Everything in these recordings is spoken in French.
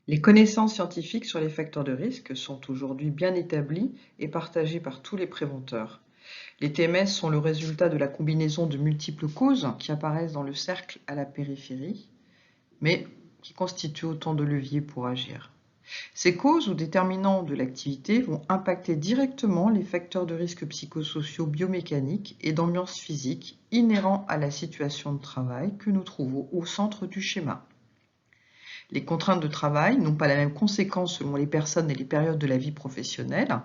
Les connaissances scientifiques sur les facteurs de risque sont aujourd'hui bien établies et partagées par tous les préventeurs. Les TMS sont le résultat de la combinaison de multiples causes qui apparaissent dans le cercle à la périphérie, mais qui constituent autant de leviers pour agir. Ces causes ou déterminants de l'activité vont impacter directement les facteurs de risque psychosociaux, biomécaniques et d'ambiance physique inhérents à la situation de travail que nous trouvons au centre du schéma. Les contraintes de travail n'ont pas la même conséquence selon les personnes et les périodes de la vie professionnelle.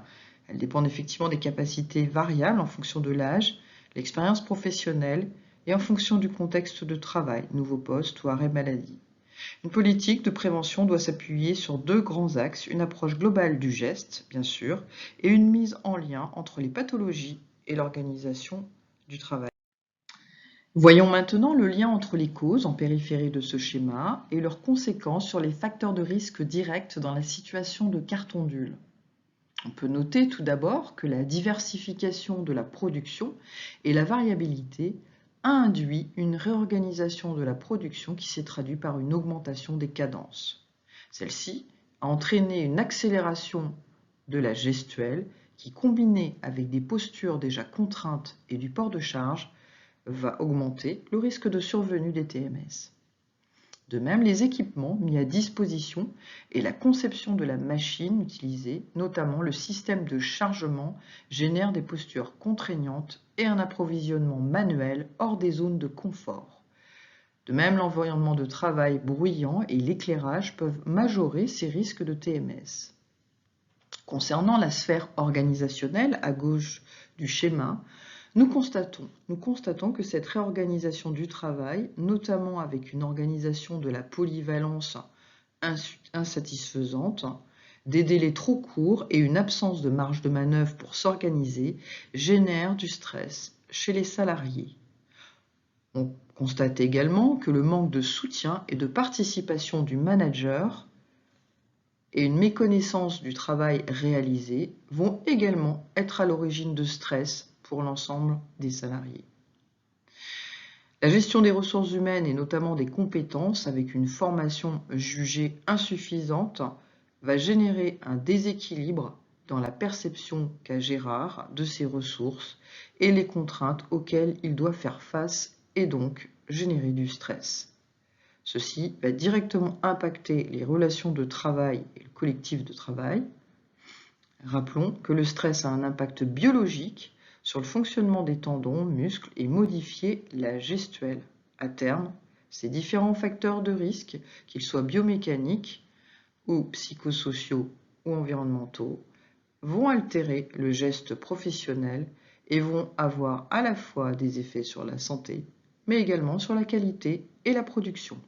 Elles dépendent effectivement des capacités variables en fonction de l'âge, l'expérience professionnelle et en fonction du contexte de travail, nouveau poste ou arrêt maladie. Une politique de prévention doit s'appuyer sur deux grands axes, une approche globale du geste, bien sûr, et une mise en lien entre les pathologies et l'organisation du travail. Voyons maintenant le lien entre les causes en périphérie de ce schéma et leurs conséquences sur les facteurs de risque directs dans la situation de carton-dule. On peut noter tout d'abord que la diversification de la production et la variabilité a induit une réorganisation de la production qui s'est traduite par une augmentation des cadences. Celle-ci a entraîné une accélération de la gestuelle qui, combinée avec des postures déjà contraintes et du port de charge, va augmenter le risque de survenue des TMS. De même, les équipements mis à disposition et la conception de la machine utilisée, notamment le système de chargement, génèrent des postures contraignantes et un approvisionnement manuel hors des zones de confort. De même, l'environnement de travail bruyant et l'éclairage peuvent majorer ces risques de TMS. Concernant la sphère organisationnelle à gauche du schéma, nous constatons que cette réorganisation du travail, notamment avec une organisation de la polyvalence insatisfaisante, des délais trop courts et une absence de marge de manœuvre pour s'organiser, génère du stress chez les salariés. On constate également que le manque de soutien et de participation du manager et une méconnaissance du travail réalisé vont également être à l'origine de stress pour l'ensemble des salariés. La gestion des ressources humaines et notamment des compétences avec une formation jugée insuffisante va générer un déséquilibre dans la perception qu'a Gérard de ses ressources et les contraintes auxquelles il doit faire face et donc générer du stress. Ceci va directement impacter les relations de travail et le collectif de travail. Rappelons que le stress a un impact biologique sur le fonctionnement des tendons, muscles et modifier la gestuelle. À terme, ces différents facteurs de risque, qu'ils soient biomécaniques ou psychosociaux ou environnementaux, vont altérer le geste professionnel et vont avoir à la fois des effets sur la santé, mais également sur la qualité et la production.